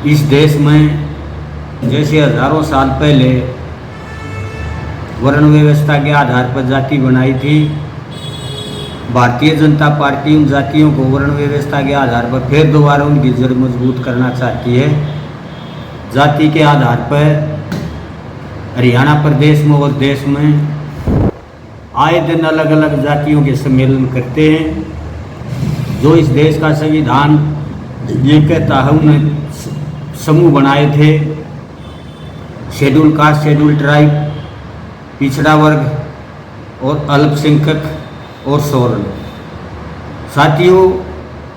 इस देश में जैसे हजारों साल पहले वर्ण व्यवस्था के आधार पर जाति बनाई थी, भारतीय जनता पार्टी उन जातियों को वर्ण व्यवस्था के आधार पर फिर दोबारा उनकी जड़ मजबूत करना चाहती है। जाति के आधार पर हरियाणा प्रदेश में और देश में आए दिन अलग अलग जातियों के सम्मेलन करते हैं। जो इस देश का संविधान ये कहता है, उन्हें समूह बनाए थे, शेड्यूल कास्ट, शेड्यूल ट्राइब, पिछड़ा वर्ग और अल्पसंख्यक और सवर्ण। साथियों,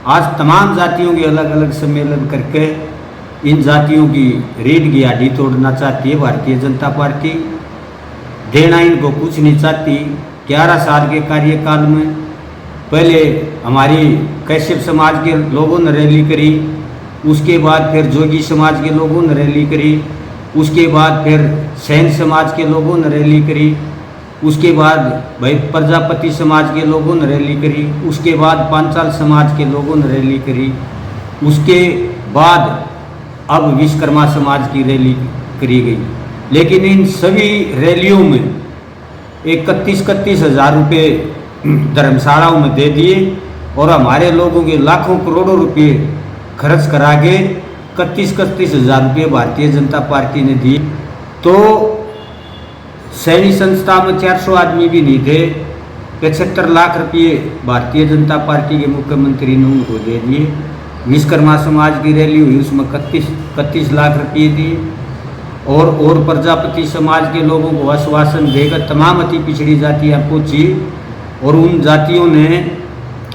आज तमाम जातियों के अलग अलग सम्मेलन करके इन जातियों की रीढ़ की हड्डी तोड़ना चाहती है भारतीय जनता पार्टी। देना इनको कुछ नहीं चाहती। 11 साल के कार्यकाल में पहले हमारी कैश्यप समाज के लोगों ने रैली करी, उसके बाद फिर जोगी समाज के लोगों ने रैली करी, उसके बाद फिर सैन समाज के लोगों ने रैली करी, उसके बाद भाई प्रजापति समाज के लोगों ने रैली करी, उसके बाद पांचाल समाज के लोगों ने रैली करी, उसके बाद अब विश्वकर्मा समाज की रैली करी गई। लेकिन इन सभी रैलियों में 31-31 हज़ार रुपये धर्मशालाओं में दे दिए और हमारे लोगों के लाखों करोड़ों रुपए खर्च करा के 31-31 हज़ार रुपये भारतीय जनता पार्टी ने दिए। तो सैनिक संस्था में 400 आदमी भी नहीं थे, 75 लाख रुपये भारतीय जनता पार्टी के मुख्यमंत्री ने उनको दे दिए। विश्वकर्मा समाज की रैली हुई, उसमें 31 लाख रुपये दिए और प्रजापति समाज के लोगों को आश्वासन देकर तमाम अति पिछड़ी जातियाँ पहुँची और उन जातियों ने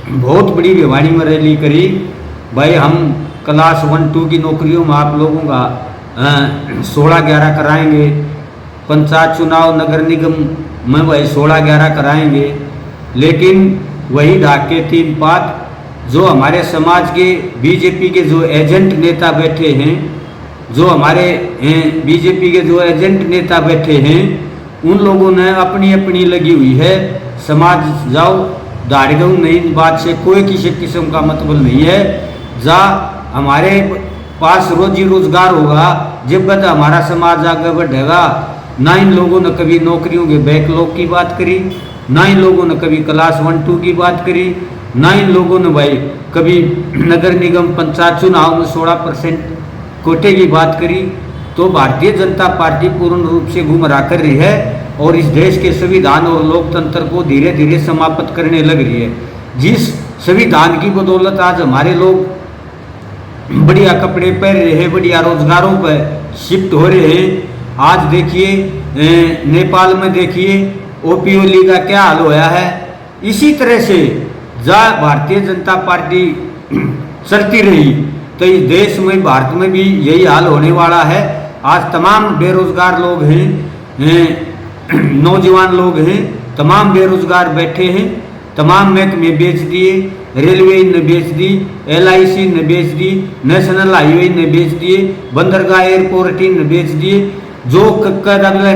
बहुत बड़ी भिवानी में रैली करी। भाई हम क्लास 1-2 की नौकरियों में आप लोगों का 16-11 कराएंगे, पंचायत चुनाव नगर निगम में वही 16-11 कराएंगे। लेकिन वही ढाक के 3 बात जो हमारे समाज के बीजेपी के जो एजेंट नेता बैठे हैं, जो हमारे बीजेपी के जो एजेंट नेता बैठे हैं, उन लोगों ने अपनी अपनी लगी हुई है समाज जाओ दाढ़ी गऊ नहीं, बात से कोई किसी किस्म का मतलब नहीं है। जा हमारे पास रोजी रोजगार होगा, जब तक हमारा समाज आगे बढ़ेगा। ना इन लोगों ने कभी नौकरियों के बैकलॉग की बात करी, ना इन लोगों ने कभी क्लास 1-2 की बात करी, ना इन लोगों ने भाई कभी नगर निगम पंचायत चुनाव में 16% कोटे की बात करी। तो भारतीय जनता पार्टी पूर्ण रूप से गुमराह कर रही है और इस देश के संविधान और लोकतंत्र को धीरे धीरे समाप्त करने लग रही है। जिस संविधान की बदौलत आज हमारे लोग बढ़िया कपड़े पहन रहे हैं, बढ़िया रोजगारों पर शिफ्ट हो रहे हैं। आज देखिए नेपाल में देखिए ओपीओली का क्या हाल होया है। इसी तरह से जहाँ भारतीय जनता पार्टी चलती रही तो इस देश में, भारत में भी यही हाल होने वाला है। आज तमाम बेरोजगार लोग हैं, नौजवान लोग हैं, तमाम बेरोजगार बैठे हैं, तमाम महकमे बेच दिए, रेलवे ने बेच दी, LIC ने बेच दी, नेशनल हाईवे ने बेच दिए, बंदरगाह एयरपोर्ट ने बेच दिए। जो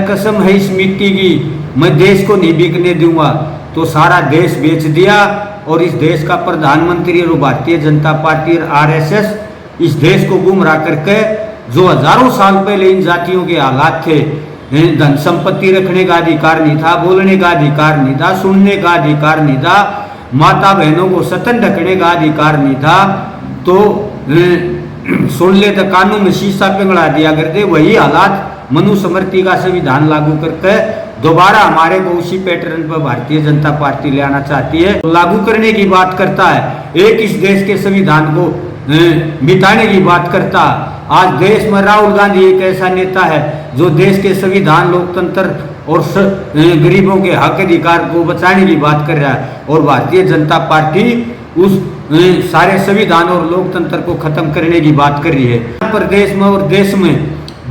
कसम है इस मिट्टी की, मैं देश को नहीं बिकने दूंगा, तो सारा देश बेच दिया। और इस देश का प्रधानमंत्री और भारतीय जनता पार्टी और RSS इस देश को गुमराह करके, जो हजारों साल पहले इन जातियों के हालात थे, धन संपत्ति रखने का अधिकार नहीं था, बोलने का अधिकार नहीं था, सुनने का अधिकार नहीं था, माता बहनों को सतन ढकने का अधिकार नहीं था, तो सुन ले तो कानून में शीशा पिघला दिया करते। वही हालात मनुस्मृति का संविधान लागू करके दोबारा हमारे को उसी पैटर्न पर भारतीय जनता पार्टी ले आना चाहती है। तो लागू करने की बात करता है, एक इस देश के संविधान को मिटाने की बात करता। आज देश में राहुल गांधी एक ऐसा नेता है जो देश के संविधान, लोकतंत्र और गरीबों के हक अधिकार को बचाने की बात कर रहा है। और भारतीय जनता पार्टी उस सारे संविधान और लोकतंत्र को खत्म करने की बात कर रही है। प्रदेश में और देश में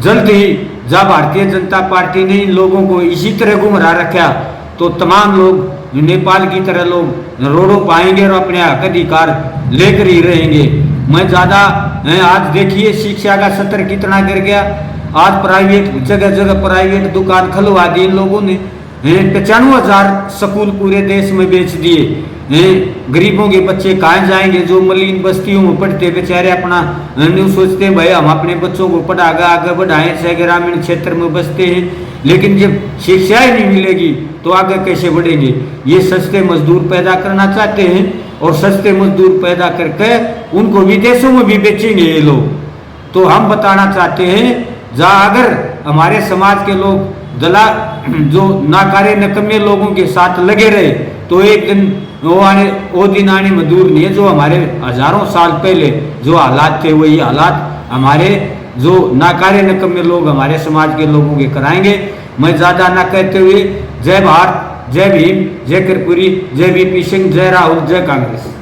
जल्द ही जब भारतीय जनता पार्टी ने इन लोगों को इसी तरह गुमराह रखा, तो तमाम लोग नेपाल की तरह लोग रोडों पर आएंगे और अपने हक अधिकार लेकर ही रहेंगे। मैं ज़्यादा आज देखिए शिक्षा का स्तर कितना गिर गया। आज प्राइवेट जगह जगह प्राइवेट दुकान खुलवा दी इन लोगों ने। 95,000 स्कूल पूरे देश में बेच दिए। गरीबों के बच्चे कहाँ जाएंगे, जो मलिन बस्तियों में पढ़ते बेचारे अपना न्यू सोचते हैं भाई हम अपने बच्चों को पढ़ागा आगे बढ़ाएं, चाहे ग्रामीण क्षेत्र में बसते हैं, लेकिन जब शिक्षा ही नहीं मिलेगी तो आगे कैसे बढ़ेंगे। ये सस्ते मजदूर पैदा करना चाहते हैं और सस्ते मजदूर पैदा करके उनको विदेशों में भी बेचेंगे ये लोग। तो हम बताना चाहते हैं जहाँ अगर हमारे समाज के लोग दला जो नाकारे नकम्मे लोगों के साथ लगे रहे तो एक दिन वो दिन आने में दूर नहीं है जो हमारे हजारों साल पहले जो हालात थे वही हालात हमारे जो नाकारे नकम्मे लोग हमारे समाज के लोगों के कराएंगे। मैं ज़्यादा ना कहते हुए जय भारत, जय भीम, जय कर्पूरी, जय वीपी सिंह, जय राहुल, जय कांग्रेस।